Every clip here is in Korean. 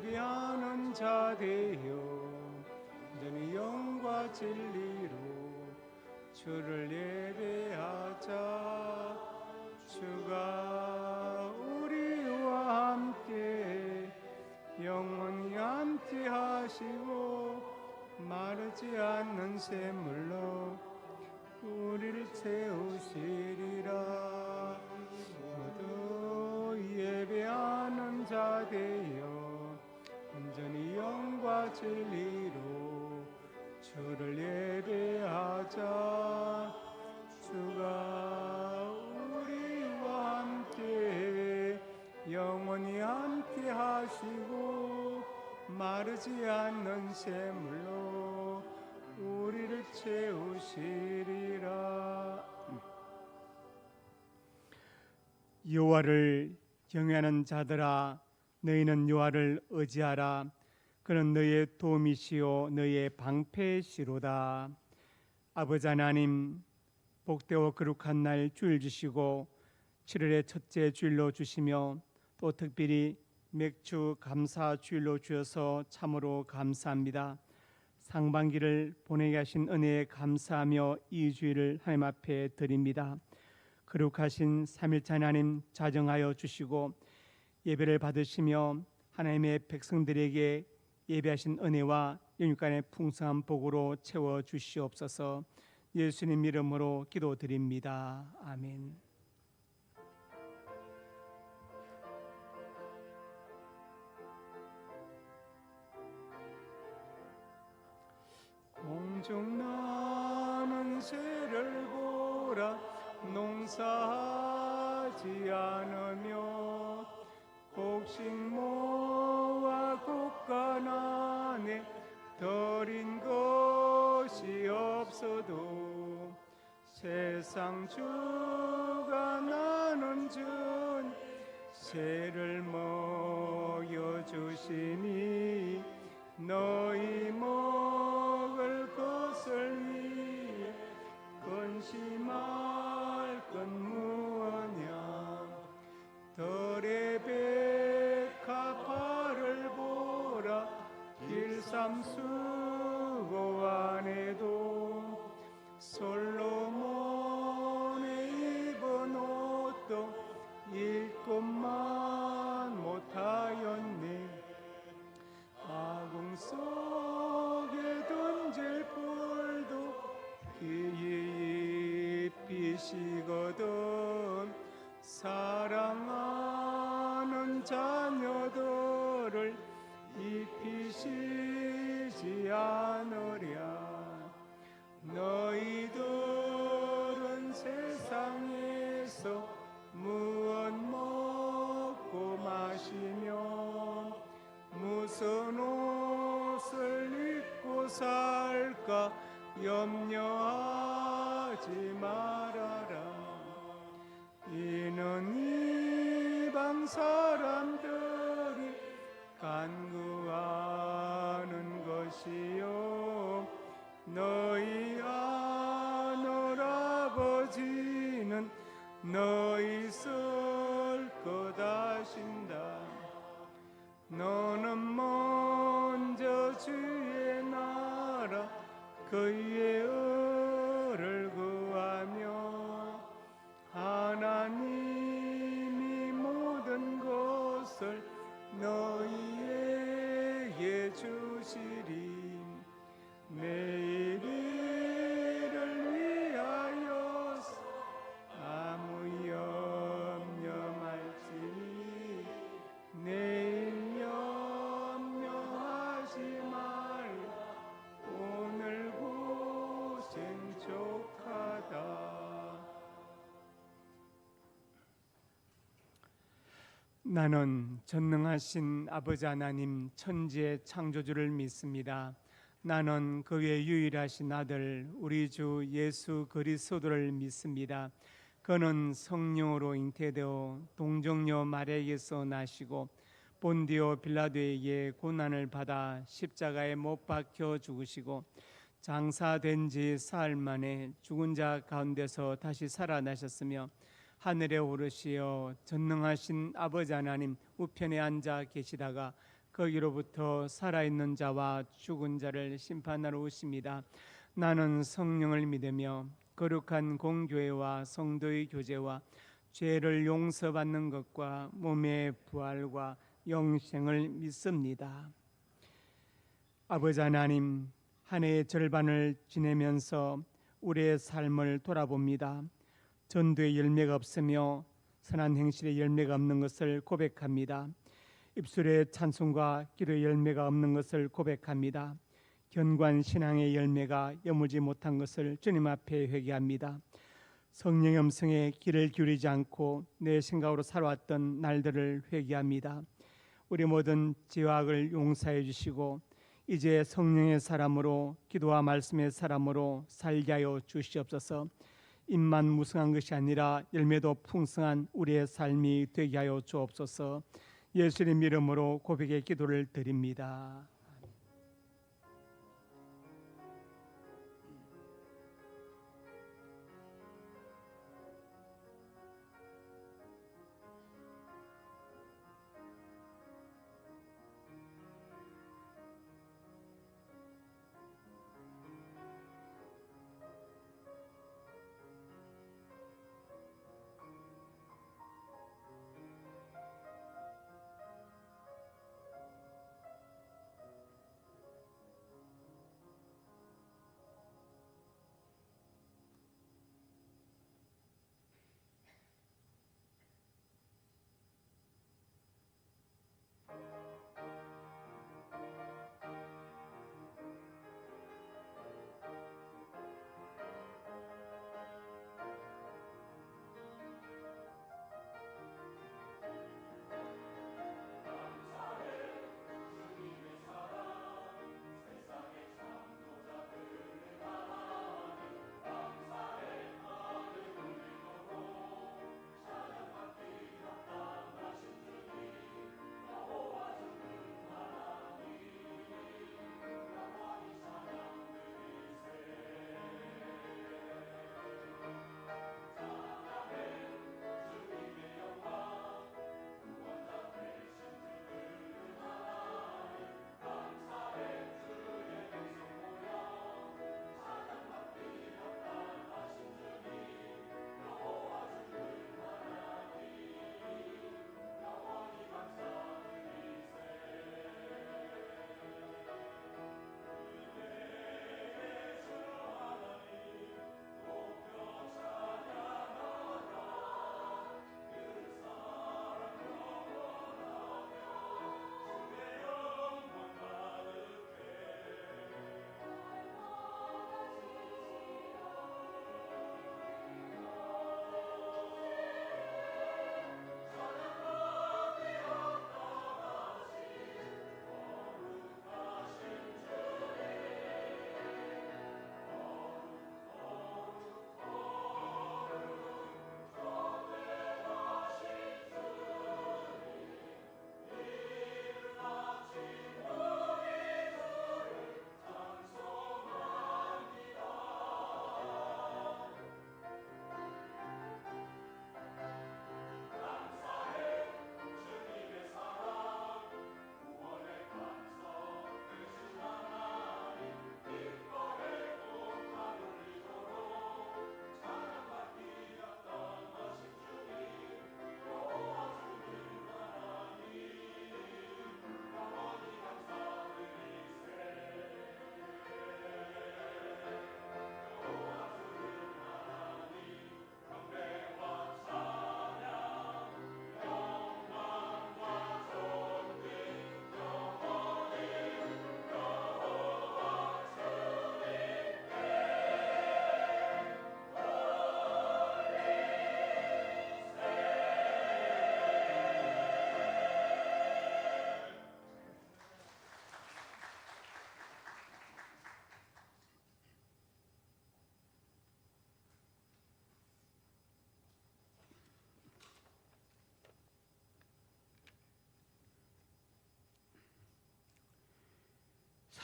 예배하는 자 되어 온전히 영과 진리로 주를 예배하자. 주가 우리와 함께 영원히 함께 하시고 마르지 않는 샘물로 우리를 채우시리라. 모두 예배하는 자 되어 온전히 영과 진리로 주를 예배하자. 주가 우리와 함께 영원히 함께 하시고 마르지 않는 샘물로 우리를 채우시리라. 여호와를 경외하는 자들아, 너희는 여호와를 의지하라. 그는 너희의 도움이시요 너희의 방패시로다. 아버지 하나님, 복되고 거룩한 날 주일 주시고 7월의 첫째 주일로 주시며 또 특별히 맥주 감사 주일로 주셔서 참으로 감사합니다. 상반기를 보내게 하신 은혜에 감사하며 이 주일을 하나님 앞에 드립니다. 거룩하신 삼일째 하나님 자정하여 주시고 예배를 받으시며 하나님의 백성들에게 예배하신 은혜와 영육간의 풍성한 복으로 채워 주시옵소서. 예수님 이름으로 기도드립니다. 아멘. 공중 나는 새를 보라. 농사하지 않으며 곡식모와 곡간안에 덜인 것이 없어도 세상 주가 나는 준 새를 먹여 주시니 너희 먹을 것을 위해 근심할 건 무엇냐. 덜의 백합화를 보라. 길삼수고 안에도 솔로몬의 입은 옷도 일것만 못하였네. 아궁 속에 던질 뿔도 기이 빛이거든. 사랑하는 자녀들을 입히시지 않으랴. 너희들은 세상에서 무엇 먹고 마시며 무슨 옷을 입고 살까 염려하지 말아라. 이는 이방 사람들이 간구하는 것이요 너희 하늘 아버지는 너희 쓸 것 아신다. 너는 먼저 주의 나라 그의 의를 구하며 하나님이 모든 것을 너희에게 주시리. 내일 일을 위하여 아무 염려 말지니 내일 염려하지 말라. 오늘 고생 족하다. 나는 전능하신 아버지 하나님 천지의 창조주를 믿습니다. 나는 그의 유일하신 아들 우리 주 예수 그리스도를 믿습니다. 그는 성령으로 잉태되어 동정녀 마리아에게서 나시고 본디오 빌라도에게 고난을 받아 십자가에 못 박혀 죽으시고 장사된 지 사흘 만에 죽은 자 가운데서 다시 살아나셨으며 하늘에 오르시어 전능하신 아버지 하나님 우편에 앉아 계시다가 거기로부터 살아있는 자와 죽은 자를 심판하러 오십니다. 나는 성령을 믿으며 거룩한 공교회와 성도의 교제와 죄를 용서받는 것과 몸의 부활과 영생을 믿습니다. 아버지 하나님, 한 해의 절반을 지내면서 우리의 삶을 돌아봅니다. 전도의 열매가 없으며 선한 행실의 열매가 없는 것을 고백합니다. 입술에 찬송과 기도의 열매가 없는 것을 고백합니다. 견고한 신앙의 열매가 여물지 못한 것을 주님 앞에 회개합니다. 성령의 음성에 귀를 기울이지 않고 내 생각으로 살아왔던 날들을 회개합니다. 우리 모든 죄와 악을 용서해 주시고 이제 성령의 사람으로 기도와 말씀의 사람으로 살게 하여 주시옵소서. 입만 무성한 것이 아니라 열매도 풍성한 우리의 삶이 되게 하여 주옵소서. 예수님 이름으로 고백의 기도를 드립니다.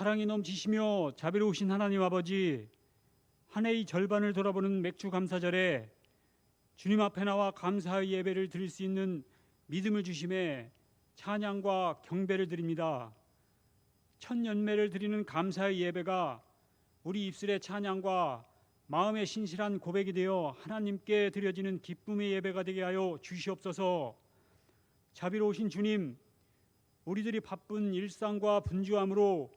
사랑이 넘치시며 자비로우신 하나님 아버지, 한 해의 절반을 돌아보는 맥주 감사절에 주님 앞에 나와 감사의 예배를 드릴 수 있는 믿음을 주심에 찬양과 경배를 드립니다. 천년매를 드리는 감사의 예배가 우리 입술의 찬양과 마음의 신실한 고백이 되어 하나님께 드려지는 기쁨의 예배가 되게 하여 주시옵소서. 자비로우신 주님, 우리들이 바쁜 일상과 분주함으로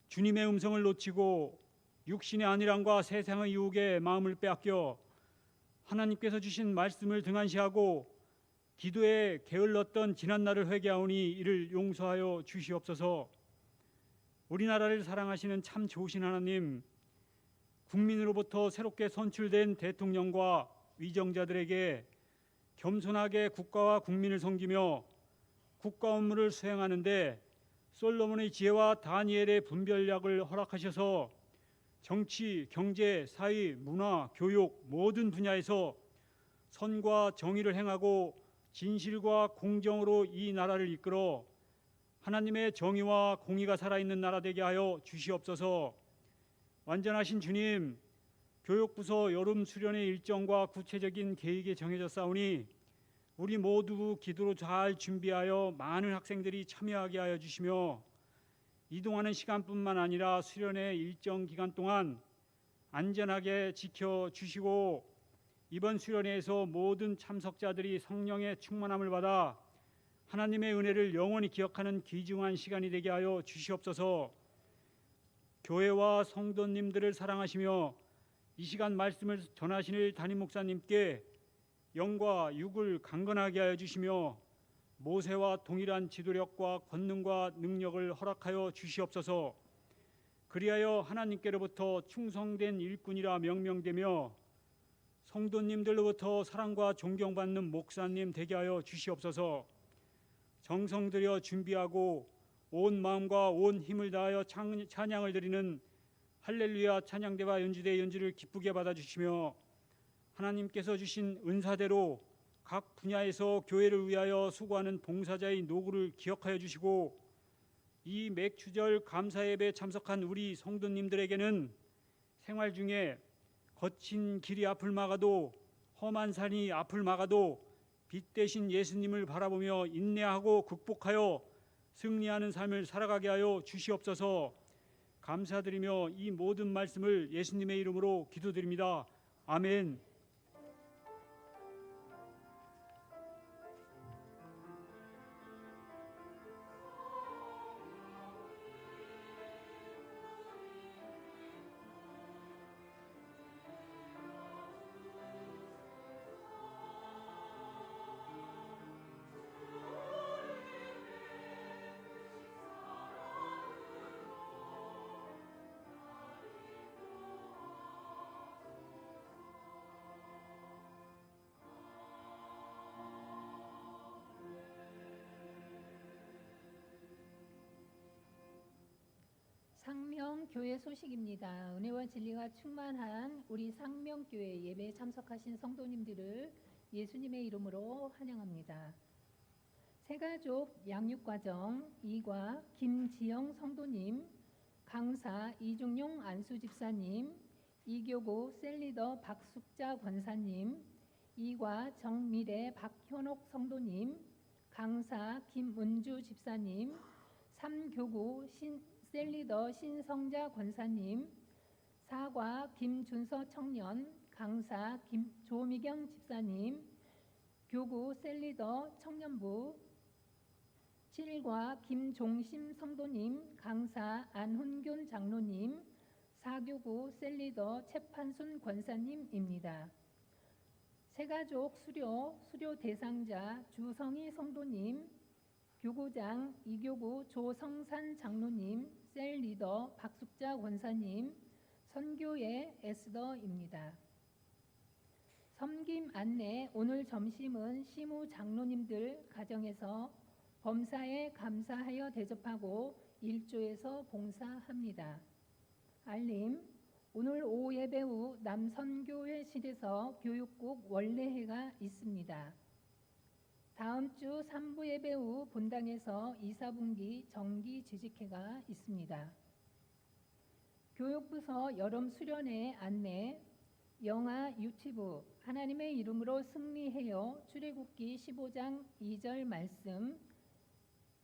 주님의 음성을 놓치고 육신의 안일함과 세상의 유혹에 마음을 빼앗겨 하나님께서 주신 말씀을 등한시하고 기도에 게을렀던 지난날을 회개하오니 이를 용서하여 주시옵소서. 우리나라를 사랑하시는 참 좋으신 하나님, 국민으로부터 새롭게 선출된 대통령과 위정자들에게 겸손하게 국가와 국민을 섬기며 국가 업무를 수행하는데 솔로몬의 지혜와 다니엘의 분별력을 허락하셔서 정치, 경제, 사회, 문화, 교육 모든 분야에서 선과 정의를 행하고 진실과 공정으로 이 나라를 이끌어 하나님의 정의와 공의가 살아있는 나라 되게 하여 주시옵소서. 완전하신 주님, 교육부서 여름 수련의 일정과 구체적인 계획이 정해졌사오니 우리 모두 기도로 잘 준비하여 많은 학생들이 참여하게 하여 주시며 이동하는 시간뿐만 아니라 수련의 일정 기간 동안 안전하게 지켜주시고 이번 수련회에서 모든 참석자들이 성령의 충만함을 받아 하나님의 은혜를 영원히 기억하는 귀중한 시간이 되게 하여 주시옵소서. 교회와 성도님들을 사랑하시며 이 시간 말씀을 전하실 담임 목사님께 영과 육을 강건하게 하여 주시며 모세와 동일한 지도력과 권능과 능력을 허락하여 주시옵소서. 그리하여 하나님께로부터 충성된 일꾼이라 명명되며 성도님들로부터 사랑과 존경받는 목사님 되게 하여 주시옵소서. 정성 들여 준비하고 온 마음과 온 힘을 다하여 찬양을 드리는 할렐루야 찬양대와 연주대 연주를 기쁘게 받아주시며 하나님께서 주신 은사대로 각 분야에서 교회를 위하여 수고하는 봉사자의 노고를 기억하여 주시고 이 맥추절 감사예배에 참석한 우리 성도님들에게는 생활 중에 거친 길이 앞을 막아도 험한 산이 앞을 막아도 빛 대신 예수님을 바라보며 인내하고 극복하여 승리하는 삶을 살아가게 하여 주시옵소서. 감사드리며 이 모든 말씀을 예수님의 이름으로 기도드립니다. 아멘. 상명교회 소식입니다. 은혜와 진리가 충만한 우리 상명교회 예배에 참석하신 성도님들을 예수님의 이름으로 환영합니다. 새가족 양육과정 2과 김지영 성도님, 강사 이중용 안수집사님, 이교구 셀리더 박숙자 권사님, 2과 정미래 박현옥 성도님, 강사 김은주 집사님, 3교구 셀리더 신성자 권사님, 4과 김준서 청년, 강사 조미경 집사님, 교구 셀리더 청년부, 7과 김종심 성도님, 강사 안훈균 장로님, 4교구 셀리더 채판순 권사님입니다. 새가족 수료 대상자 주성희 성도님, 교구장 이교구 조성산 장로님, 셀리더 박숙자 권사님, 선교의 에스더입니다. 섬김 안내. 오늘 점심은 시무 장로님들 가정에서 범사에 감사하여 대접하고 일조에서 봉사합니다. 알림. 오늘 오후 예배 후 남선교회실에서 교육국 원래회가 있습니다. 다음 주 3부 예배 후 본당에서 2, 4분기 정기 재직회가 있습니다. 교육부서 여름 수련회 안내. 영아 유치부 하나님의 이름으로 승리해요. 출애굽기 15장 2절 말씀.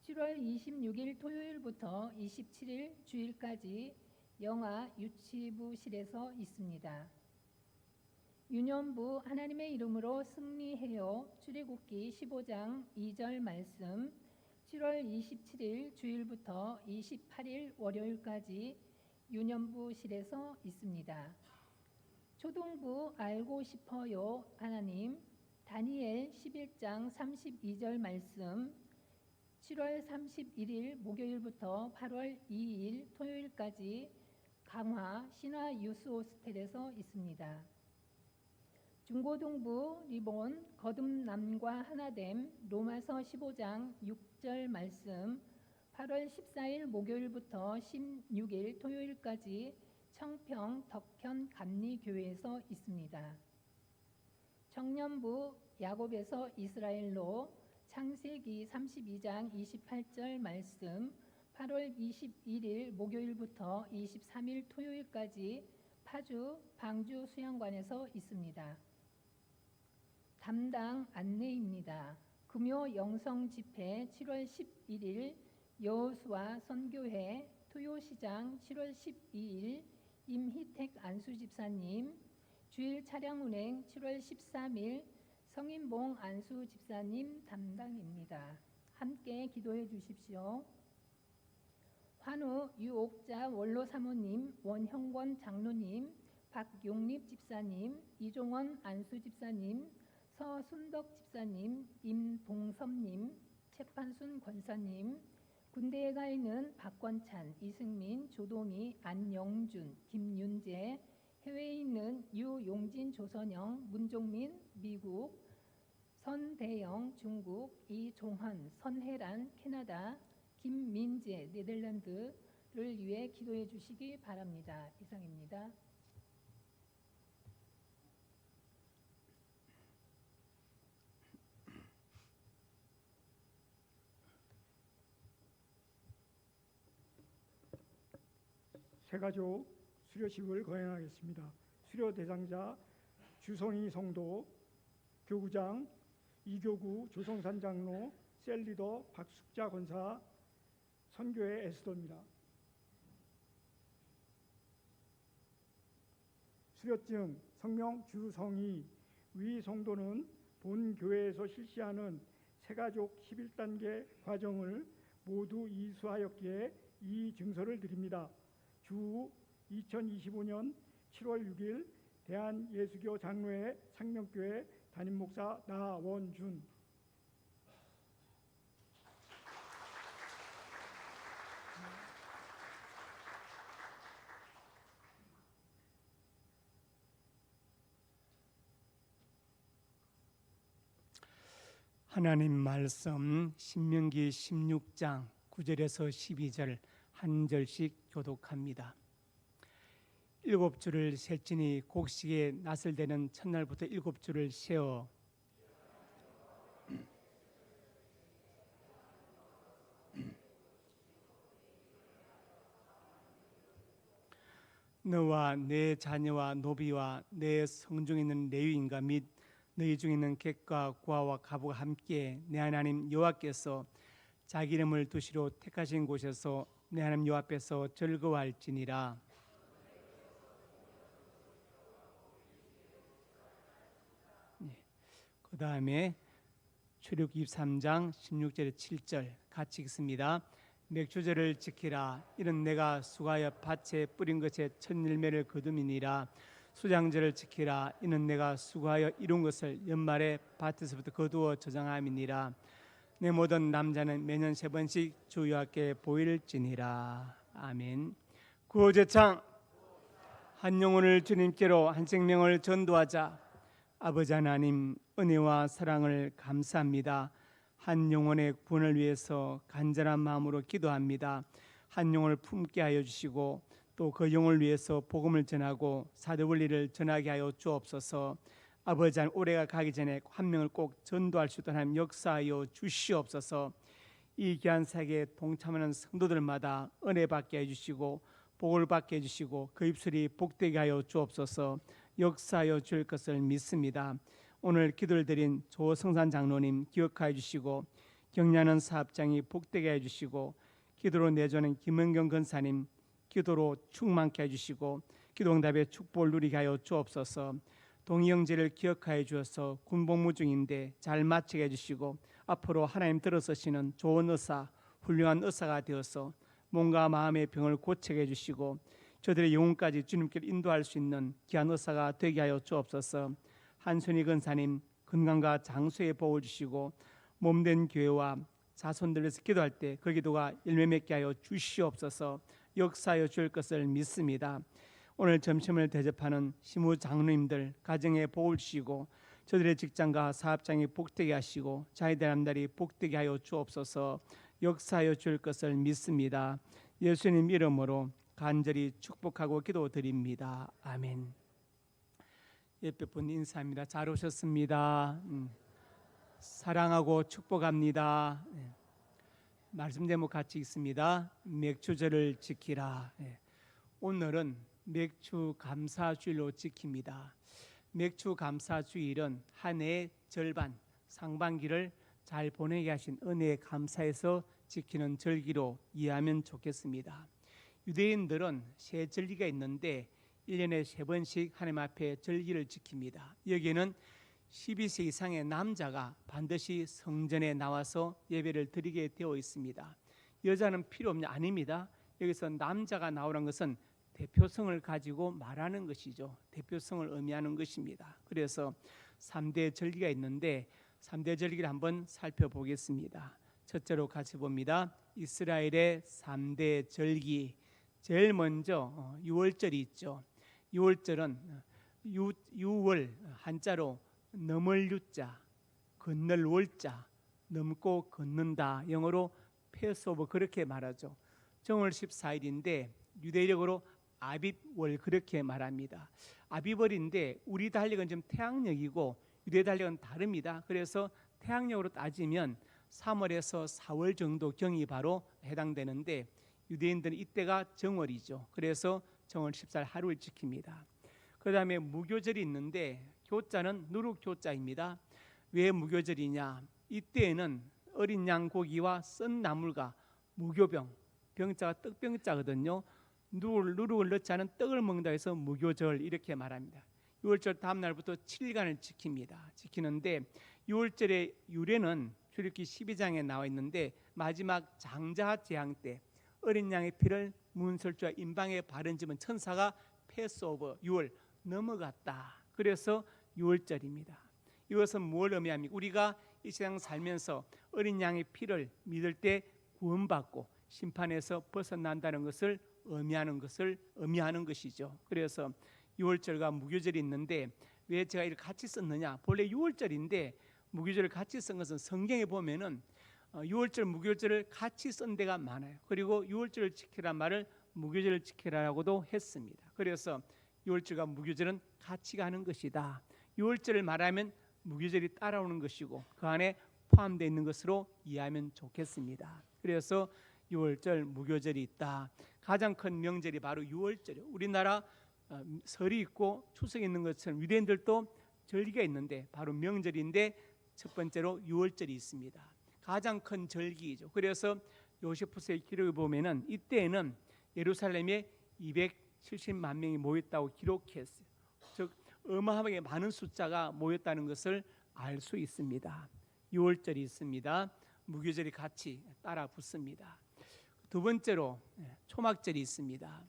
7월 26일 토요일부터 27일 주일까지 영아 유치부실에서 있습니다. 유년부 하나님의 이름으로 승리해요. 출애굽기 15장 2절 말씀 7월 27일 주일부터 28일 월요일까지 유년부실에서 있습니다. 초등부 알고 싶어요 하나님 다니엘 11장 32절 말씀 7월 31일 목요일부터 8월 2일 토요일까지 강화 신화 유스 호스텔에서 있습니다. 중고등부 리본 거듭남과 하나됨 로마서 15장 6절 말씀 8월 14일 목요일부터 16일 토요일까지 청평 덕현 감리교회에서 있습니다. 청년부 야곱에서 이스라엘로 창세기 32장 28절 말씀 8월 21일 목요일부터 23일 토요일까지 파주 방주 수양관에서 있습니다. 담당 안내입니다. 금요 영성 집회 7월 11일 여호수아 선교회 토요시장 7월 12일 임희택 안수집사님 주일 차량 운행 7월 13일 성인봉 안수집사님 담당입니다. 함께 기도해 주십시오. 환우 유옥자 원로 사모님 원형권 장로님 박용립 집사님 이종원 안수집사님 서순덕 집사님 임동섭님 최판순 권사님 군대에 가 있는 박권찬 이승민 조동희 안영준 김윤재 해외에 있는 유용진 조선영 문종민 미국 선대영 중국 이종헌 선혜란 캐나다 김민재 네덜란드를 위해 기도해 주시기 바랍니다. 이상입니다. 새가족 수료식을 거행하겠습니다. 수료 대상자 주성희 성도, 교구장 이교구 조성산 장로, 셀리더 박숙자 권사, 선교회 에스더입니다. 수료증 성명 주성희 위 성도는 본 교회에서 실시하는 새가족 11단계 과정을 모두 이수하였기에 이 증서를 드립니다. 주 2025년 7월 6일 대한예수교 장로회 상명교회 담임목사 나원준. 하나님 말씀 신명기 16장 9절에서 12절 한 절씩 교독합니다. 7줄을 셀지니 곡식에 낫을 대는 첫날부터 7줄을 세어 너와 내 자녀와 노비와 내 성중에 있는 레위인과 및 너희 중에 있는 객과 고아와 가부가 함께 내 하나님 여호와께서 자기 이름을 두시러 택하신 곳에서 내 하나님 여호와 앞에서 즐거워할지니라. 그 다음에 출애굽기 23장 16절에 7절 같이 읽습니다. 맥주절을 지키라. 이는 내가 수가하여 밭에 뿌린 것의 첫 열매를 거둠이니라. 수장절을 지키라. 이는 내가 수고하여 이룬 것을 연말에 밭에서부터 거두어 저장함이니라. 내 모든 남자는 매년 3번씩 주 여호와께 보일지니라. 아멘. 구호제창. 한 영혼을 주님께로 한 생명을 전도하자. 아버지 하나님 은혜와 사랑을 감사합니다. 한 영혼의 구원을 위해서 간절한 마음으로 기도합니다. 한 영혼을 품게 하여 주시고 또 그 영혼을 위해서 복음을 전하고 사도 원리를 전하게 하여 주옵소서. 아버지 하나님 올해가 가기 전에 한 명을 꼭 전도할 수 있도록 하나님 역사하여 주시옵소서. 이 귀한 사역에 동참하는 성도들마다 은혜 받게 해주시고 복을 받게 해주시고 그 입술이 복되게 하여 주옵소서. 역사하여 줄 것을 믿습니다. 오늘 기도를 드린 조성산 장로님 기억하여 주시고 격려하는 사업장이 복되게 해주시고 기도로 내주는 김은경 권사님 기도로 충만케 해주시고 기도응답의 축복을 누리게 하여 주옵소서. 동희 형제를 기억하여 주어서 군복무 중인데 잘 마치게 해주시고 앞으로 하나님 들어서시는 좋은 의사, 훌륭한 의사가 되어서 몸과 마음의 병을 고치게 해주시고 저들의 영혼까지 주님께로 인도할 수 있는 귀한 의사가 되게 하여 주옵소서. 한순희 권사님 건강과 장수의 복을 주시고 몸된 교회와 자손들에서 기도할 때 그 기도가 열매 맺게 하여 주시옵소서. 역사하여 줄 것을 믿습니다. 오늘 점심을 대접하는 시무 장로님들 가정에 복을 주시고 저들의 직장과 사업장이 복되게 하시고 자기들 한달이 복되게 하여 주옵소서. 역사하여 줄 것을 믿습니다. 예수님 이름으로 간절히 축복하고 기도드립니다. 아멘. 옆에 분 인사합니다. 잘 오셨습니다. 사랑하고 축복합니다. 말씀 제목 같이 읽습니다. 맥주절을 지키라. 오늘은 맥주 감사주일로 지킵니다. 맥주 감사주일은 한 해의 절반 상반기를 잘 보내게 하신 은혜에 감사해서 지키는 절기로 이해하면 좋겠습니다. 유대인들은 세 절기가 있는데 1년에 3번씩 하나님 앞에 절기를 지킵니다. 여기에는 12세 이상의 남자가 반드시 성전에 나와서 예배를 드리게 되어 있습니다. 여자는 필요 없냐? 아닙니다. 여기서 남자가 나오는 것은 대표성을 가지고 말하는 것이죠. 대표성을 의미하는 것입니다. 그래서 3대 절기가 있는데 3대 절기를 한번 살펴보겠습니다. 첫째로 같이 봅니다. 이스라엘의 3대 절기. 제일 먼저 6월절이 있죠. 6월절은 유월 한자로 넘을 유자, 건널 월자, 넘고 걷는다. 영어로 패스오버 그렇게 말하죠. 정월 14일인데 유대력으로 아빕월 그렇게 말합니다. 아빕월인데 우리 달력은 지금 태양력이고 유대 달력은 다릅니다. 그래서 태양력으로 따지면 3월에서 4월 정도 경이 바로 해당되는데 유대인들은 이때가 정월이죠. 그래서 정월 14일 하루를 지킵니다. 그 다음에 무교절이 있는데 교자는 누룩교자입니다. 왜 무교절이냐? 이때에는 어린 양 고기와 썬 나물과 무교병, 병자가 떡병자거든요. 누룩을 넣지 않은 떡을 먹는다 해서 무교절 이렇게 말합니다. 6월절 다음 날부터 7일간을 지키는데 6월절의 유래는 출애굽기 12장에 나와 있는데 마지막 장자 재앙 때 어린 양의 피를 문설주와 임방에 바른 집은 천사가 패스오버 6월 넘어갔다. 그래서 6월절입니다. 이것은 뭘 의미합니까? 우리가 이 세상 살면서 어린 양의 피를 믿을 때 구원받고 심판에서 벗어난다는 것을 의미하는 것이죠. 그래서 6월절과 무교절이 있는데 왜 제가 이를 같이 썼느냐? 본래 6월절인데 무교절을 같이 쓴 것은 성경에 보면은 6월절 무교절을 같이 쓴 데가 많아요. 그리고 6월절을 지키란 말을 무교절을 지키라고도 했습니다. 그래서 6월절과 무교절은 같이 가는 것이다. 6월절을 말하면 무교절이 따라오는 것이고 그 안에 포함되어 있는 것으로 이해하면 좋겠습니다. 그래서 6월절 무교절이 있다. 가장 큰 명절이 바로 6월절이에요. 우리나라 설이 있고 추석이 있는 것처럼 유대인들도 절기가 있는데 바로 명절인데 첫 번째로 6월절이 있습니다. 가장 큰 절기이죠. 그래서 요세푸스의 기록을 보면은 이때에는 예루살렘에 270만 명이 모였다고 기록했어요. 즉 어마어마하게 많은 숫자가 모였다는 것을 알 수 있습니다. 6월절이 있습니다. 무교절이 같이 따라 붙습니다. 두 번째로 초막절이 있습니다.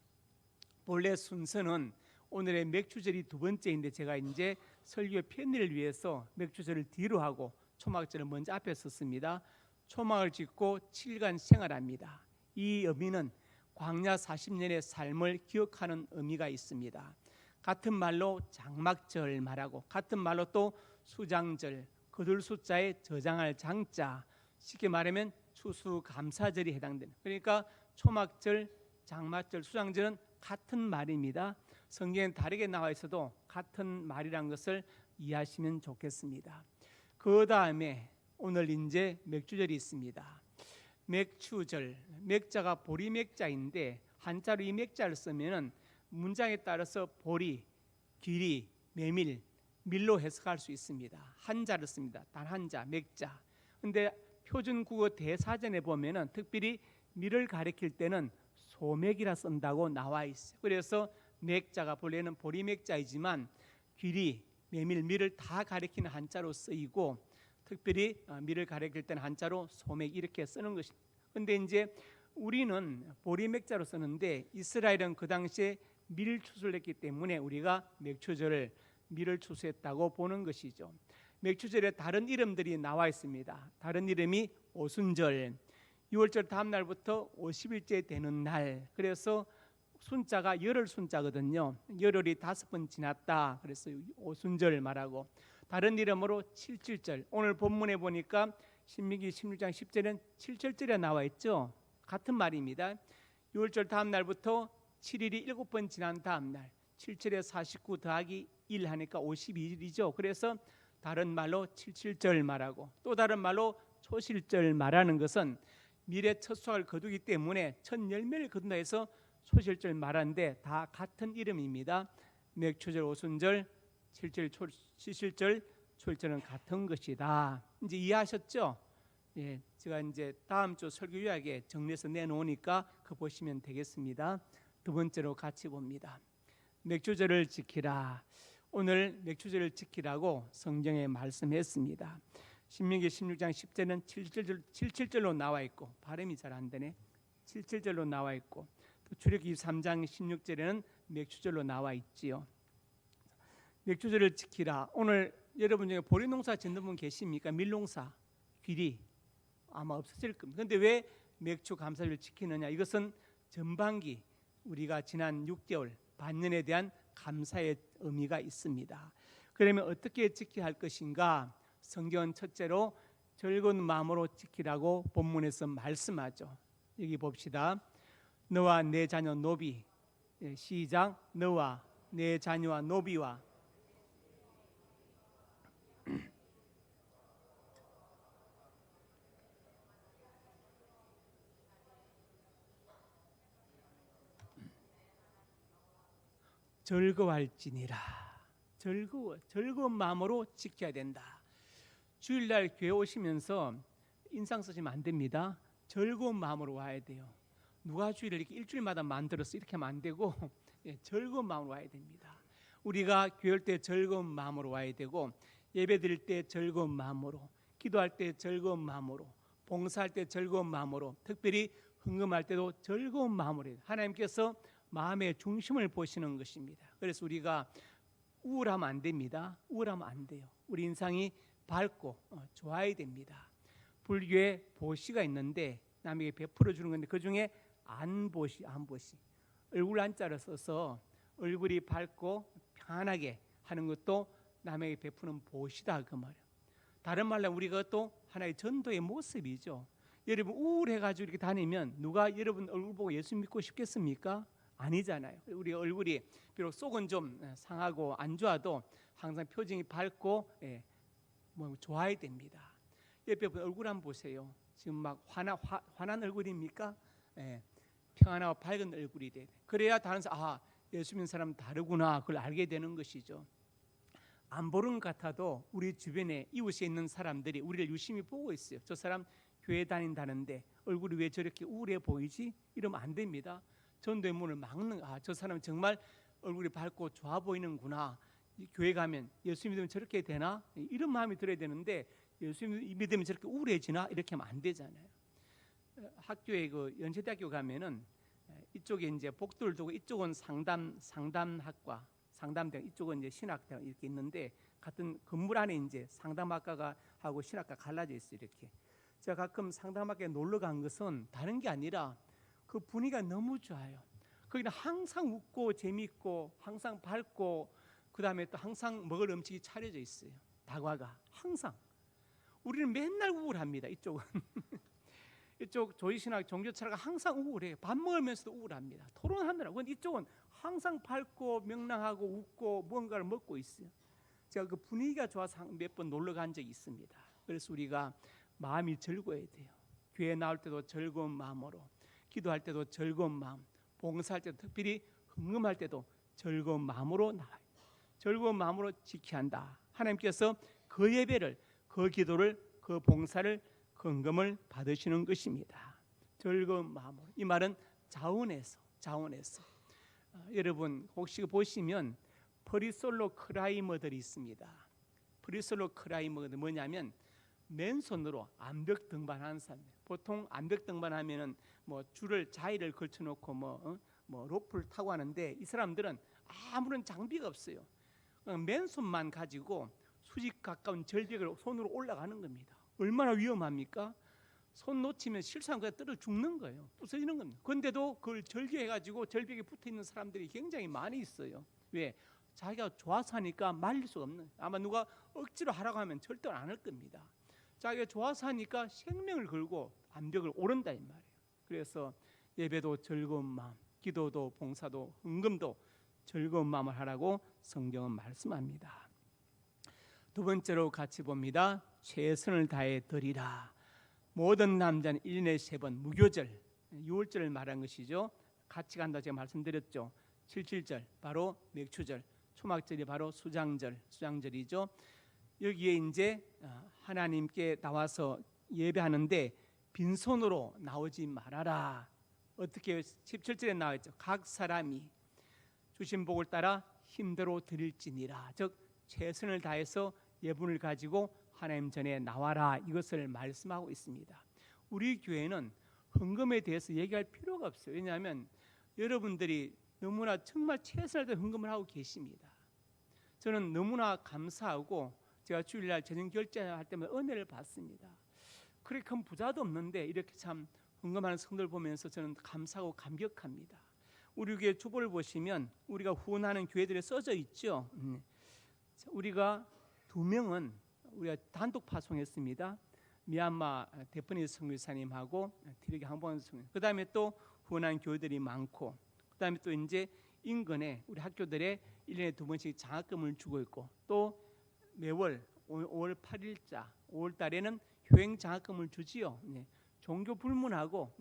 본래 순서는 오늘의 맥주절이 두 번째인데 제가 이제 설교 편의를 위해서 맥주절을 뒤로 하고 초막절을 먼저 앞에 썼습니다. 초막을 짓고 7일간 생활합니다. 이 의미는 광야 40년의 삶을 기억하는 의미가 있습니다. 같은 말로 장막절 말하고 같은 말로 또 수장절, 거둘 숫자에 저장할 장자, 쉽게 말하면 추수감사절이 해당되는. 그러니까 초막절, 장막절, 수장절은 같은 말입니다. 성경엔 다르게 나와 있어도 같은 말이란 것을 이해하시면 좋겠습니다. 그 다음에 오늘 이제 맥주절이 있습니다. 맥주절, 맥자가 보리맥자인데 한자로 이 맥자를 쓰면은 문장에 따라서 보리, 귀리, 메밀, 밀로 해석할 수 있습니다. 한자를 씁니다. 단 한자, 맥자. 근데 표준국어 대사전에 보면은 특별히 밀을 가리킬 때는 소맥이라 쓴다고 나와 있어요. 그래서 맥자가 본래는 보리맥자이지만 귀리, 메밀, 밀을 다 가리키는 한자로 쓰이고 특별히 밀을 가리킬 때는 한자로 소맥 이렇게 쓰는 것입니다. 근데 이제 우리는 보리맥자로 쓰는데 이스라엘은 그 당시에 밀 추수를 했기 때문에 우리가 맥추절을 밀을 추수했다고 보는 것이죠. 맥추절에 다른 이름들이 나와 있습니다. 다른 이름이 오순절, 6월절 다음 날부터 50일째 되는 날. 그래서 순자가 열흘 순자거든요. 열흘이 5번 지났다. 그래서 오순절 말하고 다른 이름으로 칠칠절. 오늘 본문에 보니까 신명기 16장 10절은 칠칠절에 나와 있죠. 같은 말입니다. 6월절 다음 날부터 7일이 7번 지난 다음 날 7절에 49 더하기 1 하니까 52일이죠. 그래서 다른 말로 칠칠절 말하고 또 다른 말로 초실절 말하는 것은 밀의 첫 수확을 거두기 때문에 첫 열매를 거둔다 해서 초실절 말하는데 다 같은 이름입니다. 맥추절, 오순절, 칠절, 초실절, 초일절은 같은 것이다. 이제 이해하셨죠? 예, 제가 이제 다음 주 설교 요약에 정리해서 내놓으니까 그거 보시면 되겠습니다. 두 번째로 같이 봅니다. 맥추절을 지키라. 오늘 맥추절을 지키라고 성경에 말씀했습니다. 신명기 16장 10절은 77절로 나와 있고 발음이 잘 안 되네. 77절로 나와 있고 또 출애굽기 3장 16절에는 맥추절로 나와 있지요. 맥추절을 지키라. 오늘 여러분 중에 보리 농사 짓는 분 계십니까? 밀농사, 귀리 아마 없어질 겁니다. 그런데 왜 맥추 감사절을 지키느냐? 이것은 전반기 우리가 지난 6개월 반년에 대한 감사의 의미가 있습니다. 그러면 어떻게 지켜야 할 것인가? 성경은 첫째로 즐거운 마음으로 지키라고 본문에서 말씀하죠. 여기 봅시다. 너와 내 자녀 노비. 시작. 너와 내 자녀와 노비와 즐거워할지니라. 즐거운 마음으로 지켜야 된다. 주일날 교회 오시면서 인상 쓰시면 안 됩니다. 즐거운 마음으로 와야 돼요. 누가 주일을 이렇게 일주일마다 만들어서 이렇게 하면 안 되고 즐거운 마음으로 와야 됩니다. 우리가 교회 올 때 즐거운 마음으로 와야 되고 예배 드릴 때 즐거운 마음으로, 기도할 때 즐거운 마음으로, 봉사할 때 즐거운 마음으로, 특별히 헌금할 때도 즐거운 마음으로 해요. 하나님께서 마음의 중심을 보시는 것입니다. 그래서 우리가 우울하면 안 됩니다. 우울하면 안 돼요. 우리 인상이 밝고 좋아야 됩니다. 불교에 보시가 있는데 남에게 베풀어 주는 건데 그 중에 안보시 얼굴 안자를 써서 얼굴이 밝고 편안하게 하는 것도 남에게 베푸는 보시다 그 말이에요. 다른 말로 우리가 또 하나의 전도의 모습이죠. 여러분 우울해가지고 이렇게 다니면 누가 여러분 얼굴 보고 예수 믿고 싶겠습니까? 아니잖아요. 우리 얼굴이 비록 속은 좀 상하고 안 좋아도 항상 표정이 밝고 좋아야 됩니다. 옆에 얼굴 한번 보세요. 지금 막 화난 얼굴입니까? 평안하고 밝은 얼굴이 돼. 그래야 다른 사람 예수 믿는 사람 다르구나 그걸 알게 되는 것이죠. 안 보는 것 같아도 우리 주변에 이웃에 있는 사람들이 우리를 유심히 보고 있어요. 저 사람 교회 다닌다는데 얼굴이 왜 저렇게 우울해 보이지? 이러면 안 됩니다. 전도의 문을 막는 저 사람 정말 얼굴이 밝고 좋아 보이는구나. 교회 가면 예수 믿으면 저렇게 되나? 이런 마음이 들어야 되는데 예수 믿으면 저렇게 우울해지나? 이렇게 하면 안 되잖아요. 학교에 그 연세대학교 가면은 이쪽에 이제 복도를 두고 이쪽은 상담학과, 상담대, 이쪽은 이제 신학대 이렇게 있는데 같은 건물 안에 이제 상담학과가 하고 신학과 갈라져 있어요. 이렇게 제가 가끔 상담학교에 놀러 간 것은 다른 게 아니라 그 분위기가 너무 좋아요. 거기는 항상 웃고 재미있고 항상 밝고 그 다음에 또 항상 먹을 음식이 차려져 있어요. 다과가 항상. 우리는 맨날 우울합니다. 이쪽은 이쪽 조이신학 종교철학가 항상 우울해요. 밥 먹으면서도 우울합니다. 토론하느라고. 근데 이쪽은 항상 밝고 명랑하고 웃고 뭔가를 먹고 있어요. 제가 그 분위기가 좋아서 몇 번 놀러 간 적이 있습니다. 그래서 우리가 마음이 즐거워야 돼요. 교회 나올 때도 즐거운 마음으로, 기도할 때도 즐거운 마음, 봉사할 때도 특별히 헌금할 때도 즐거운 마음으로 나와요. 즐거운 마음으로 지켜야 한다. 하나님께서 그 예배를, 그 기도를, 그 봉사를, 그 헌금을 받으시는 것입니다. 즐거운 마음으로. 이 말은 자원에서. 여러분 혹시 보시면 프리솔로 클라이머들이 있습니다. 프리솔로 클라이머가 뭐냐면 맨손으로 암벽 등반하는 사람들. 보통 암벽 등반하면은 뭐 줄을 자위를 걸쳐놓고 뭐 로프를 타고 하는데 이 사람들은 아무런 장비가 없어요. 맨손만 가지고 수직 가까운 절벽을 손으로 올라가는 겁니다. 얼마나 위험합니까? 손 놓치면 실수하면 그냥 떨어 죽는 거예요. 부서지는 겁니다. 그런데도 그걸 절개해가지고 절벽에 붙어 있는 사람들이 굉장히 많이 있어요. 왜? 자기가 좋아서 하니까 말릴 수가 없는. 아마 누가 억지로 하라고 하면 절대 안 할 겁니다. 자기가 좋아서 하니까 생명을 걸고 암벽을 오른다 이 말이에요. 그래서 예배도 즐거운 마음, 기도도 봉사도 헌금도 즐거운 마음을 하라고 성경은 말씀합니다. 두 번째로 같이 봅니다. 최선을 다해 드리라. 모든 남자는 1년에 3번 무교절, 6월절을 말한 것이죠. 같이 간다 제가 말씀드렸죠. 77절 바로 맥추절, 초막절이 바로 수장절이죠. 여기에 이제 하나님께 나와서 예배하는데 빈손으로 나오지 말아라. 어떻게 17절에 나와 있죠. 각 사람이 주신 복을 따라 힘대로 드릴지니라. 즉 최선을 다해서 예분을 가지고 하나님 전에 나와라. 이것을 말씀하고 있습니다. 우리 교회는 헌금에 대해서 얘기할 필요가 없어요. 왜냐하면 여러분들이 너무나 정말 최선을 다해 헌금을 하고 계십니다. 저는 너무나 감사하고 제가 주일날 재정 결제할 때마다 은혜를 받습니다. 그렇게 큰 부자도 없는데 이렇게 참 헌금하는 성도를 보면서 저는 감사하고 감격합니다. 우리 교회 주보를 보시면 우리가 후원하는 교회들에 써져 있죠. 우리가 2명은 우리가 단독 파송했습니다. 미얀마 데프니 선교사님하고 티르기 항봉 선교사님. 그 다음에 또 후원하는 교회들이 많고, 그 다음에 또 이제 인근에 우리 학교들에 1년에 2번씩 장학금을 주고 있고, 또 매월 5월 8일자 5월 달에는 효행 장학금을 주지요. 종교 불문하고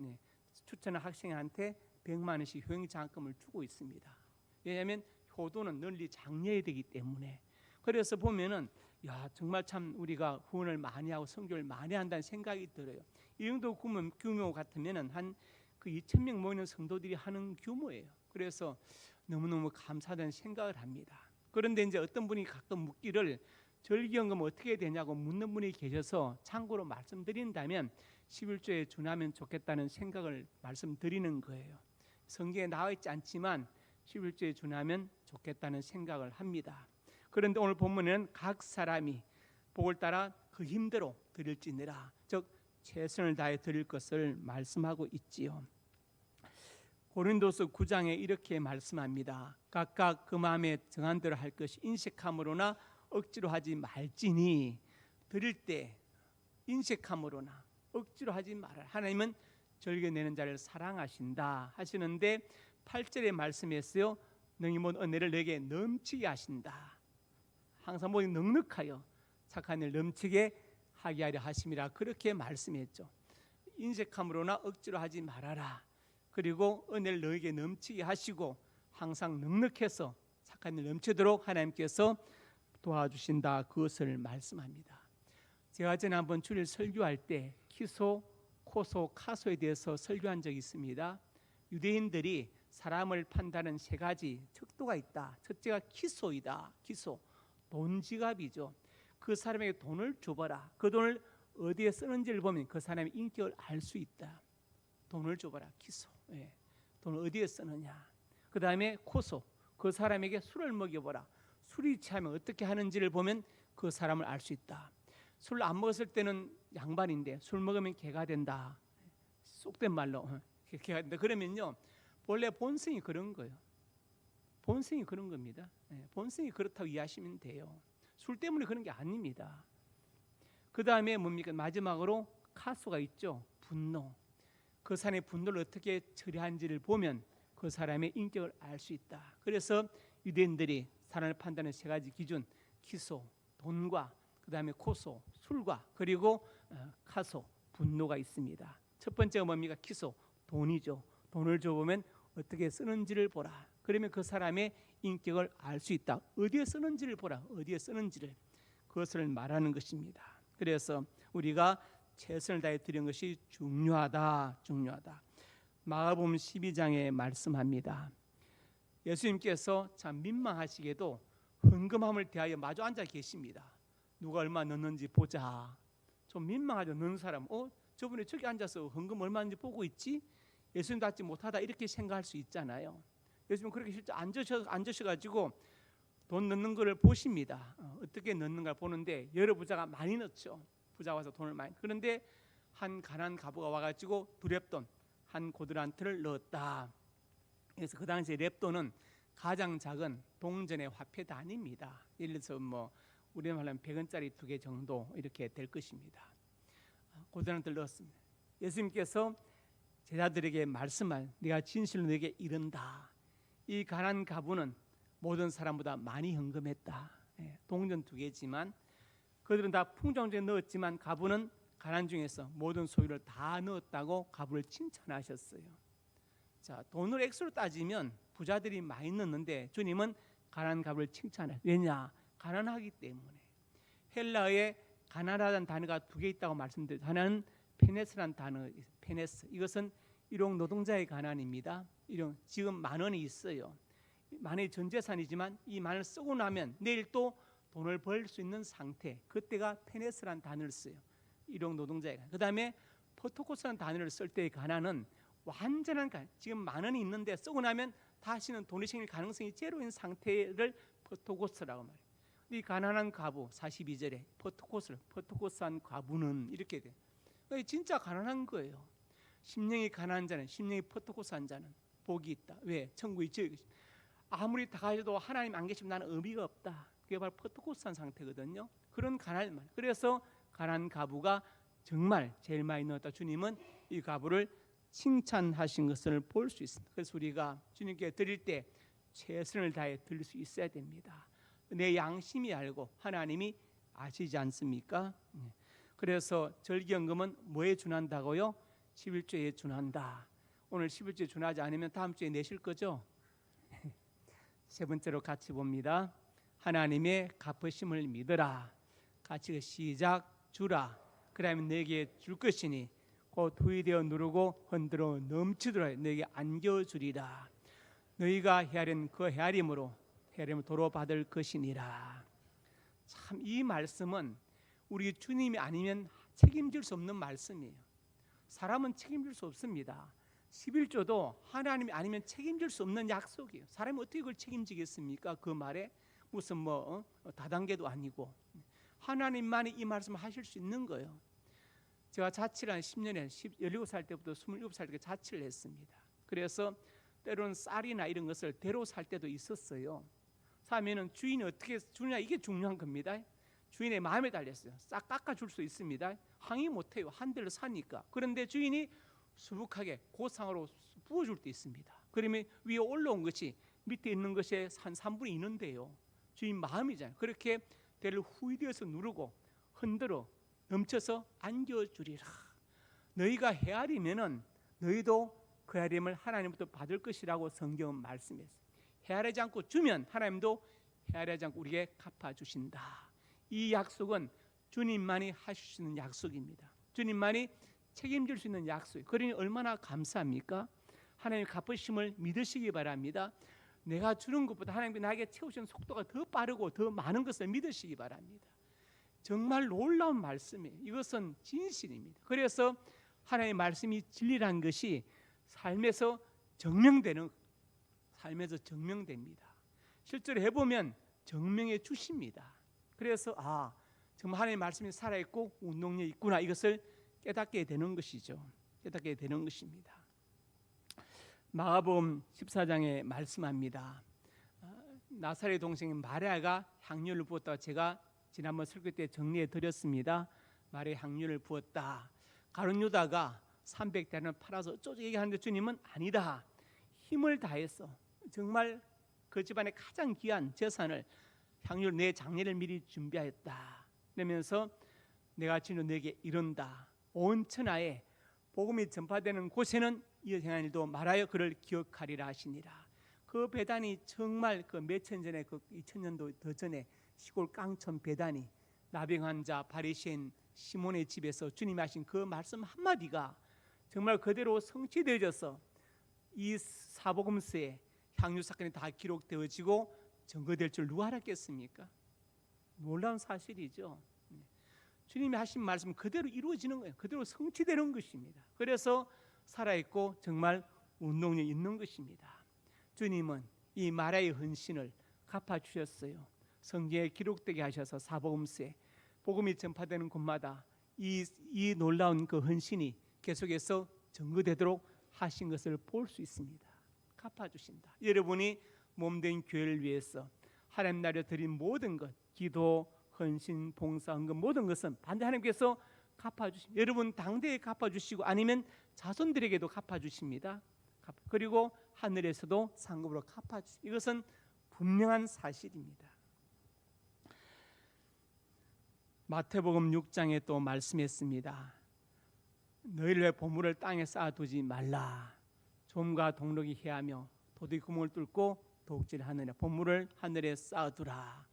추천한 학생한테 100만 원씩 효행 장학금을 주고 있습니다. 왜냐하면 효도는 널리 장려해야 되기 때문에. 그래서 보면은 야 정말 참 우리가 후원을 많이 하고 선교를 많이 한다는 생각이 들어요. 이 정도 규모 같으면은 한 그 2,000명 모이는 성도들이 하는 규모예요. 그래서 너무너무 감사하다는 생각을 합니다. 그런데 이제 어떤 분이 가끔 묻기를 절기헌금 어떻게 해야 되냐고 묻는 분이 계셔서 참고로 말씀드린다면 11조에 준하면 좋겠다는 생각을 말씀드리는 거예요. 성경에 나와 있지 않지만 11조에 준하면 좋겠다는 생각을 합니다. 그런데 오늘 본문에는 각 사람이 복을 따라 그 힘대로 드릴지니라, 즉 최선을 다해 드릴 것을 말씀하고 있지요. 고린도서 9장에 이렇게 말씀합니다. 각각 그 마음에 정한 대로 할 것이 인색함으로나 억지로 하지 말지니, 드릴 때 인색함으로나 억지로 하지 말아라. 하나님은 즐겨내는 자를 사랑하신다 하시는데 8절에 말씀했어요. 너희 모든 은혜를 내게 넘치게 하신다. 항상 모두 넉넉하여 착한 일 넘치게 하게 하려 하심이라 그렇게 말씀했죠. 인색함으로나 억지로 하지 말아라. 그리고 은혜를 너에게 넘치게 하시고 항상 넉넉해서 착한 일 넘치도록 하나님께서 도와주신다. 그것을 말씀합니다. 제가 전에 한번 주일 설교할 때 키소, 코소, 카소에 대해서 설교한 적이 있습니다. 유대인들이 사람을 판단하는 3가지 척도가 있다. 첫째가 키소이다. 키소, 돈지갑이죠. 그 사람에게 돈을 줘봐라. 그 돈을 어디에 쓰는지를 보면 그 사람의 인격을 알 수 있다. 돈을 줘봐라. 키소. 돈을 어디에 쓰느냐. 그 다음에 코소, 그 사람에게 술을 먹여보라. 술이 취하면 어떻게 하는지를 보면 그 사람을 알 수 있다. 술 안 먹었을 때는 양반인데 술 먹으면 개가 된다. 속된 말로 개가 된다. 그러면요 본래 본성이 그런 거예요. 본성이 그런 겁니다. 본성이 그렇다고 이해하시면 돼요. 술 때문에 그런 게 아닙니다. 그 다음에 뭡니까? 마지막으로 카소가 있죠. 분노. 그 사람의 분노를 어떻게 처리하는지를 보면 그 사람의 인격을 알 수 있다. 그래서 유대인들이 사람을 판단하는 3가지 기준, 키소, 돈과 그 다음에 코소, 술과 그리고 카소, 분노가 있습니다. 첫 번째가 뭡니까? 키소, 돈이죠. 돈을 줘보면 어떻게 쓰는지를 보라. 그러면 그 사람의 인격을 알 수 있다. 어디에 쓰는지를 보라. 어디에 쓰는지를. 그것을 말하는 것입니다. 그래서 우리가 최선을 다해 드리는 것이 중요하다. 마가복음 12장에 말씀합니다. 예수님께서 참 민망하시게도 헌금함을 대하여 마주 앉아 계십니다. 누가 얼마 넣는지 보자. 좀 민망하죠. 넣는 사람. 저분이 저기 앉아서 헌금 얼마인지 보고 있지? 예수님 닮지 못하다 이렇게 생각할 수 있잖아요. 예수님 그렇게 실제 앉으셔가지고 돈 넣는 것을 보십니다. 어떻게 넣는가 보는데 여러 부자가 많이 넣죠. 부자 와서 돈을 많이. 그런데 한 가난한 가부가 와가지고 두 렙돈 한 고드란트를 넣었다. 그래서 그 당시에 렙돈은 가장 작은 동전의 화폐 단위입니다. 예를 들어서 뭐 우리말로 하면 100원짜리 2개 정도 이렇게 될 것입니다. 고드란트를 넣었습니다. 예수님께서 제자들에게 말씀할 네가 진실로 너에게 이른다. 이 가난한 가부는 모든 사람보다 많이 헌금했다. 동전 2개지만 그들은 다 풍족하게 넣었지만 가부는 가난 중에서 모든 소유를 다 넣었다고 가부를 칭찬하셨어요. 자, 돈을 액수로 따지면 부자들이 많이 넣는데 주님은 가난한 가부를 칭찬해요. 왜냐? 가난하기 때문에. 헬라어에 가난하다는 단어가 2개 있다고 말씀드렸죠. 하나는 페네스라는 단어, 페네스. 이것은 일용 노동자의 가난입니다. 일용 지금 10,000원이 있어요. 10,000원이 전 재산이지만 이 10,000원을 쓰고 나면 내일 또 돈을 벌 수 있는 상태. 그때가 페네스라는 단어를 써요. 일용 노동자의 가난. 그다음에 포토코스라는 단어를 쓸 때의 가난은 완전한 가난. 지금 10,000원이 있는데 쓰고 나면 다시는 돈이 생길 가능성이 제로인 상태를 포토코스라고 말해요. 이 가난한 가부 42절에 포토코스한 가부는 이렇게 돼. 진짜 가난한 거예요. 심령이 가난한 자는, 심령이 포토코스한 자는 복이 있다. 왜? 천국이 지어있다. 아무리 다 가져도 하나님 안 계시면 나는 의미가 없다. 그게 바로 포토코스한 상태거든요. 그런 가난을 말. 그래서 가난한 가부가 정말 제일 많이 넣었다. 주님은 이 가부를 칭찬하신 것을 볼 수 있습니다. 그래서 우리가 주님께 드릴 때 최선을 다해 드릴 수 있어야 됩니다. 내 양심이 알고 하나님이 아시지 않습니까? 그래서 절기연금은 뭐에 준한다고요? 11조에 준한다. 오늘 11조에 준하지 않으면 다음 주에 내실 거죠? 세 번째로 같이 봅니다. 하나님의 갚으심을 믿으라. 같이 시작. 주라. 그러면 내게 줄 것이니 곧 후이되어 누르고 흔들어 넘치도록 내게 안겨주리라. 너희가 헤아린 그 헤아림으로 도로 받을 것이니라. 참 이 말씀은 우리 주님이 아니면 책임질 수 없는 말씀이에요. 사람은 책임질 수 없습니다. 11조도 하나님이 아니면 책임질 수 없는 약속이에요. 사람이 어떻게 그걸 책임지겠습니까? 그 말에 무슨 다단계도 아니고 하나님만이 이 말씀을 하실 수 있는 거예요. 제가 자취를 한 10년에 17살 때부터 27살 때 자취를 했습니다. 그래서 때로는 쌀이나 이런 것을 대로 살 때도 있었어요. 사면은 주인이 어떻게 주냐 이게 중요한 겁니다. 주인의 마음에 달렸어요. 싹 깎아줄 수 있습니다. 항의 못해요. 한 대를 사니까. 그런데 주인이 수북하게 고상으로 부어줄 때 있습니다. 그러면 위에 올라온 것이 밑에 있는 것의 한 3분의 2인데요. 주인 마음이잖아요. 그렇게 대를 후이되어서 누르고 흔들어 넘쳐서 안겨주리라. 너희가 헤아리면은 너희도 그 헤아림을 하나님부터 받을 것이라고 성경은 말씀했어요. 헤아리지 않고 주면 하나님도 헤아리지 않고 우리에게 갚아주신다. 이 약속은 주님만이 하실 수 있는 약속입니다. 주님만이 책임질 수 있는 약속. 그러니 얼마나 감사합니까? 하나님의 갚으심을 믿으시기 바랍니다. 내가 주는 것보다 하나님께 나에게 채우시는 속도가 더 빠르고 더 많은 것을 믿으시기 바랍니다. 정말 놀라운 말씀이에요. 이것은 진실입니다. 그래서 하나님의 말씀이 진리라는 것이 삶에서 증명됩니다. 실제로 해보면 증명해 주십니다. 그래서 정말 하나님의 말씀이 살아있고 운동력이 있구나 이것을 깨닫게 되는 것이죠. 깨닫게 되는 것입니다. 마가복음 14장에 말씀합니다. 나사렛 동생인 마리아가 향유를 부었다가 제가 지난번 설교 때 정리해 드렸습니다. 마리아 향유를 부었다. 가룟 유다가 300대를 팔아서 어쩌고 얘기하는데 주님은 아니다. 힘을 다해서 정말 그 집안의 가장 귀한 재산을 향유를 내 장례를 미리 준비하였다. 그러면서 내가 진로 너에게 이른다. 온 천하에 복음이 전파되는 곳에는 이 행한 일도 말하여 그를 기억하리라 하시니라. 그 배단이 정말 그 몇천 전에 그 2000년도 더 전에 시골 깡촌 배단이 나병한 자 바리새인 시몬의 집에서 주님이 하신 그 말씀 한마디가 정말 그대로 성취되어져서 이 사복음서에 향유 사건이 다 기록되어지고 증거될 줄 누가 알았겠습니까? 놀라운 사실이죠. 주님이 하신 말씀 그대로 이루어지는 거예요. 그대로 성취되는 것입니다. 그래서 살아있고 정말 운동력이 있는 것입니다. 주님은 이 마라의 헌신을 갚아주셨어요. 성경에 기록되게 하셔서 사복음서에 복음이 전파되는 곳마다 이 놀라운 그 헌신이 계속해서 증거되도록 하신 것을 볼 수 있습니다. 갚아주신다. 여러분이 몸된 교회를 위해서 하나님 나라에 드린 모든 것, 기도, 헌신, 봉사, 헌금 모든 것은 반드시 하나님께서 갚아주십니다. 여러분 당대에 갚아주시고 아니면 자손들에게도 갚아주십니다. 그리고 하늘에서도 상급으로 갚아주십니다. 이것은 분명한 사실입니다. 마태복음 6장에 또 말씀했습니다. 너희를 보물을 땅에 쌓아두지 말라. 좀과 동록이 해하며 도둑이 구멍을 뚫고 도둑질하느냐. 보물을 하늘에 쌓아두라.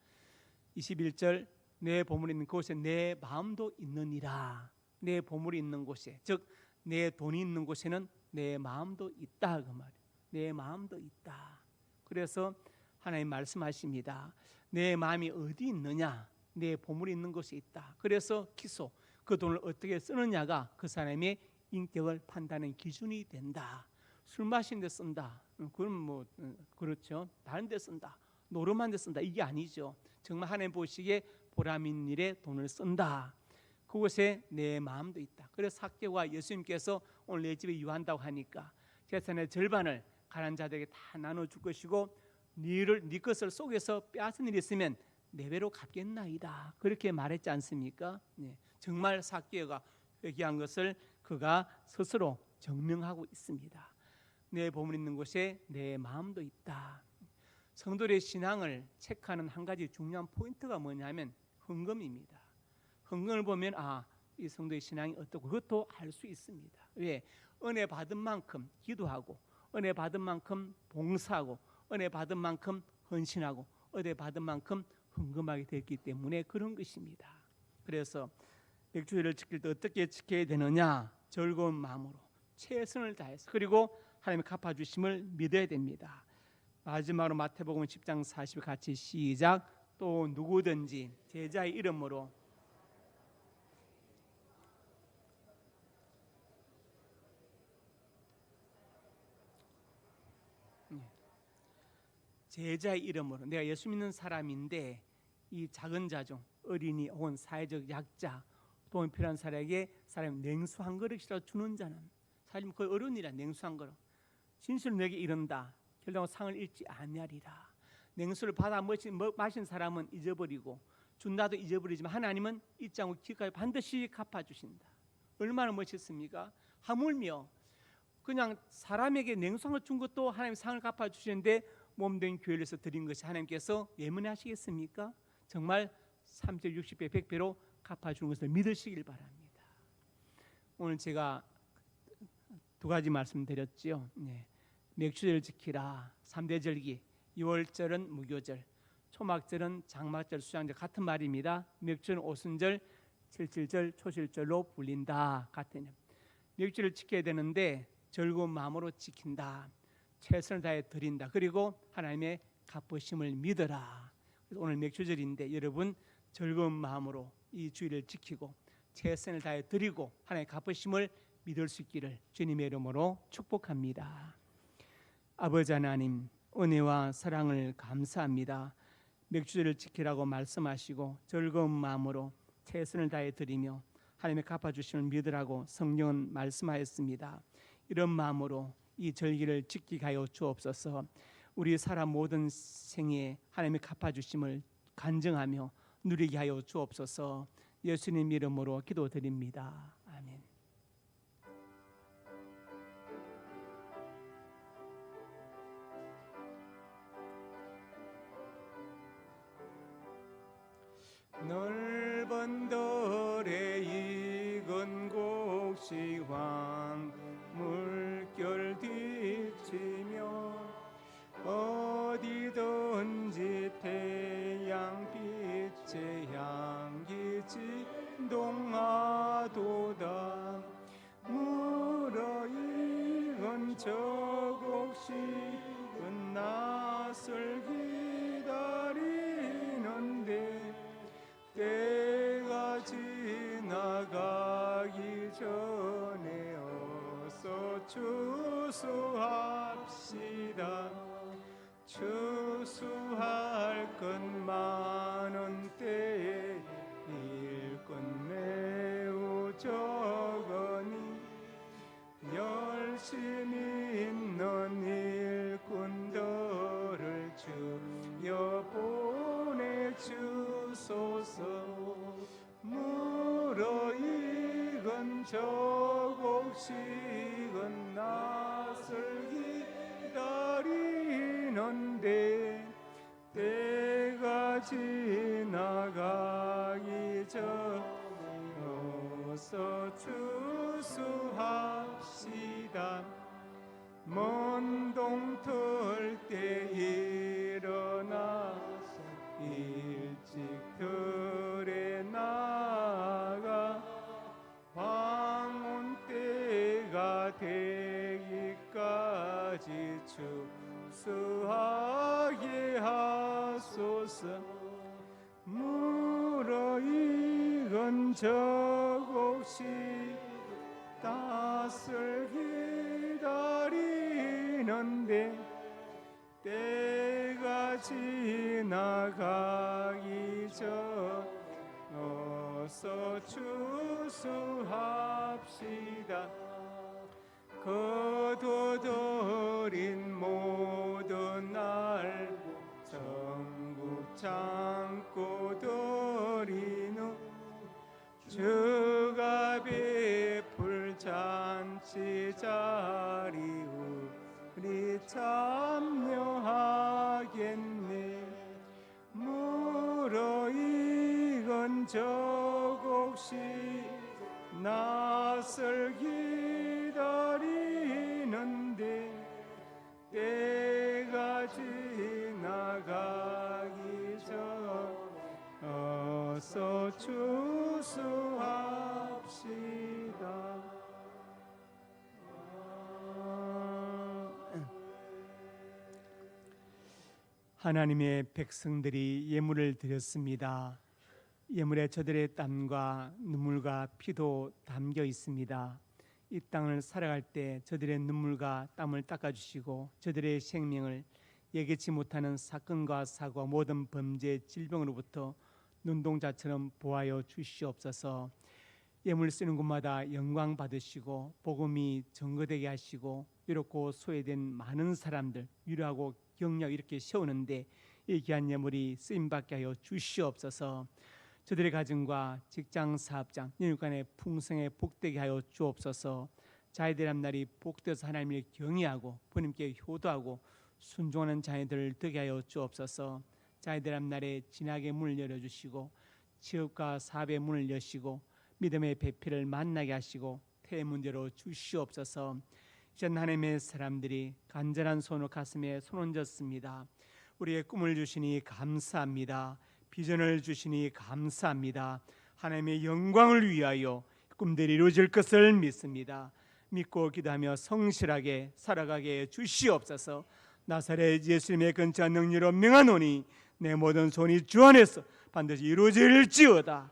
21절 내 보물이 있는 곳에 내 마음도 있느니라. 내 보물이 있는 곳에, 즉 내 돈이 있는 곳에는 내 마음도 있다. 그 말이에요. 내 마음도 있다. 그래서 하나님 말씀하십니다. 내 마음이 어디 있느냐? 내 보물이 있는 곳에 있다. 그래서 기소, 그 돈을 어떻게 쓰느냐가 그 사람의 인격을 판단하는 기준이 된다. 술 마시는 데 쓴다. 그건 뭐 그렇죠. 다른 데 쓴다. 노름한 데 쓴다. 이게 아니죠. 정말 하나님 보시기에 보람 있는 일에 돈을 쓴다. 그곳에 내 마음도 있다. 그래서 삭개오가 예수님께서 오늘 내 집에 유한다고 하니까 재산의 절반을 가난한 자들에게 다 나눠줄 것이고 네 것을 속에서 빼앗은 일이 있으면 내 배로 갚겠나이다. 그렇게 말했지 않습니까? 네. 정말 삭개오가 회개한 것을 그가 스스로 증명하고 있습니다. 내 보물 있는 곳에 내 마음도 있다. 성도의 신앙을 체크하는 한 가지 중요한 포인트가 뭐냐면 헌금입니다. 헌금을 보면 이 성도의 신앙이 어떻고 그것도 알 수 있습니다. 왜? 은혜 받은 만큼 기도하고 은혜 받은 만큼 봉사하고 은혜 받은 만큼 헌신하고 은혜 받은 만큼 헌금하게 됐기 때문에 그런 것입니다. 그래서 맥주일을 지킬 때 어떻게 지켜야 되느냐? 즐거운 마음으로 최선을 다해서 그리고 하나님의 갚아주심을 믿어야 됩니다. 마지막으로 마태복음 10장 40절 같이 시작. 또 누구든지 제자의 이름으로 제자의 이름으로 내가 예수 믿는 사람인데 이 작은 자중 어린이 혹은 사회적 약자 도움이 필요한 사람에게 사람이 냉수 한 그릇이라도 주는 자는 사실 거의 어려운 일이야. 냉수 한 그릇 진실로 내게 이른다 결국 상을 잃지 아니하리라. 냉수를 받아 마신 사람은 잊어버리고 준다도 잊어버리지만 하나님은 잊지 않고 기까지 반드시 갚아주신다. 얼마나 멋있습니까? 하물며 그냥 사람에게 냉수 한 그릇 준 것도 하나님 상을 갚아주시는데 몸된 교회를 해서 드린 것이 하나님께서 예문해 하시겠습니까? 정말 30, 60배, 100배로 갚아주는 것을 믿으시길 바랍니다. 오늘 제가 두 가지 말씀드렸지요. 네. 맥주절을 지키라. 3대 절기 6월절은 무교절, 초막절은 장막절, 수장절 같은 말입니다. 맥주는 오순절, 칠칠절, 초실절로 불린다. 같은 맥주를 지켜야 되는데 즐거운 마음으로 지킨다. 최선을 다해 드린다. 그리고 하나님의 갚으심을 믿어라. 그래서 오늘 맥주절인데 여러분 즐거운 마음으로 이 주일을 지키고 최선을 다해 드리고 하나님의 갚으심을 믿을 수 있기를 주님의 이름으로 축복합니다. 아버지 하나님 은혜와 사랑을 감사합니다. 맥주절을 지키라고 말씀하시고 즐거운 마음으로 최선을 다해 드리며 하나님의 갚아주심을 믿으라고 성경은 말씀하였습니다. 이런 마음으로 이 절기를 지키게 하여 주옵소서. 우리 사람 모든 생에 하나님의 갚아주심을 간증하며 누리게 하여 주옵소서. 예수님 이름으로 기도드립니다. 아멘. 넓은 들의 익은 곡식황 물결 뒤치며 어디든지 태양빛의 향기 이건 조금씩은 낯을 기다리는데 때가 지나가기 전에 어서 추수합시다. 추수할 것 많은 때에 일꾼 매우 적으니 열심히 있는 일꾼들을 주여 보내주소서. 물어 익은 조금씩은 낯을 기다리는데 때가 지나가기 전에 어서 추수합시다. 먼 동틀 때 일어나서 일찍 들에 나가 황혼 때가 되기까지 추수하게 하소서. 물어 익은 조금씩 낯을 기다리는데 때가 지나가기 전 어서 추수합시다. 거두들인 모든 날 전국 창고들이는 주가 베풀 잔치 자리 우리 참여하겠네. 물어 익은 조금씩 낯을 기다리는데 때가 지나가기 전 어서 추수합시다. 하나님의 백성들이 예물을 드렸습니다. 예물에 저들의 땀과 눈물과 피도 담겨 있습니다. 이 땅을 살아갈 때 저들의 눈물과 땀을 닦아주시고 저들의 생명을 예기치 못하는 사건과 사고 모든 범죄 질병으로부터 눈동자처럼 보하여 주시옵소서. 예물 쓰는 곳마다 영광 받으시고 복음이 증거되게 하시고 이렇고 소외된 많은 사람들 위로하고 격려 이렇게 세우는데 이 귀한 예물이 쓰임받게 하여 주시옵소서. 저들의 가정과 직장 사업장 일간의 풍성에 복되게 하여 주옵소서. 자녀들의 날이 복되어서 하나님을 경외하고 부모님께 효도하고 순종하는 자녀들을 되게 하여 주옵소서. 자녀들의 날에 진학의 문을 열어주시고 취업과 사업의 문을 여시고 믿음의 배필을 만나게 하시고 태의 문제로 주시옵소서. 이제 하나님의 사람들이 간절한 손으로 가슴에 손 얹었습니다. 우리의 꿈을 주시니 감사합니다. 비전을 주시니 감사합니다. 하나님의 영광을 위하여 꿈들이 이루어질 것을 믿습니다. 믿고 기도하며 성실하게 살아가게 주시옵소서. 나사렛 예수님의 근처 능력으로 명하노니 내 모든 손이 주 안에서 반드시 이루어질지어다.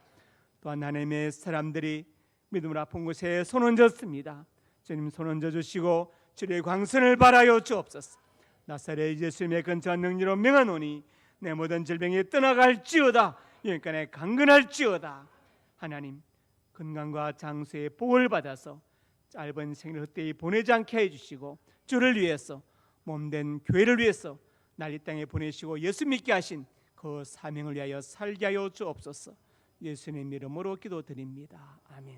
또한 하나님의 사람들이 믿음으로 아픈 곳에 손 얹었습니다. 주님 손 얹어 주시고 주의 광선을 발하여 주옵소서. 나사렛 예수님의 근처 능력으로 명하노니 내 모든 질병이 떠나갈지어다. 영육간에 강건할지어다. 하나님 건강과 장수의 복을 받아서 짧은 생을 헛되이 보내지 않게 해주시고 주를 위해서 몸된 교회를 위해서 날 이 땅에 보내시고 예수 믿게 하신 그 사명을 위하여 살게 하여 주옵소서. 예수님 이름으로 기도드립니다. 아멘.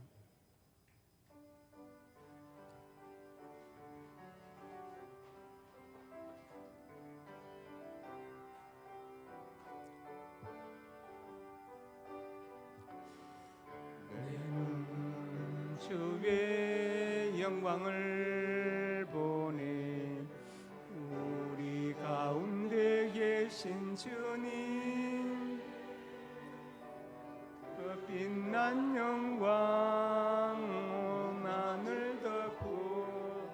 주의 영광을 보내 우리 가운데 계신 주님 그 빛난 영광 온 하늘 덮고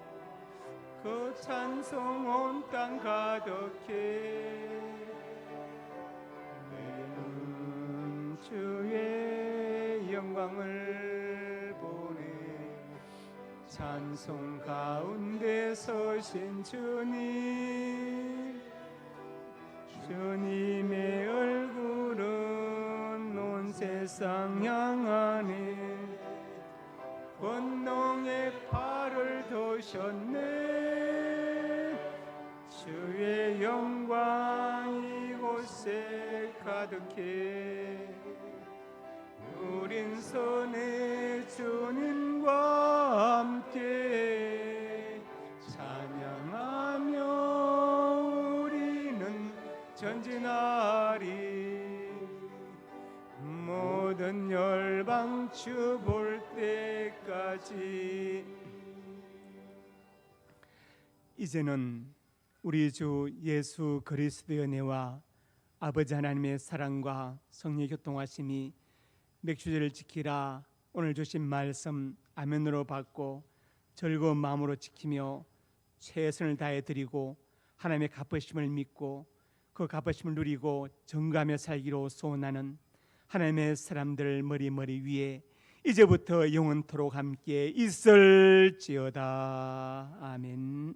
그 그 찬송 온 땅 가득해 내는 주의 영광을 보네 찬송 가운데 서신 주님 주님의 얼굴은 온 세상 향하네 권능의 팔을 도셨네 주의 영광 이곳에 가득해 우린 선의 주님과 함께 찬양하며 우리는 전진하리 모든 열방 주 볼 때까지 이제는 우리 주 예수 그리스도의 은혜와 아버지 하나님의 사랑과 성령의 교통하심이 맥주제를 지키라 오늘 주신 말씀 아멘으로 받고 즐거운 마음으로 지키며 최선을 다해 드리고 하나님의 갚으심을 믿고 그 갚으심을 누리고 증거하며 살기로 소원하는 하나님의 사람들 머리 위에 이제부터 영원토록 함께 있을지어다. 아멘.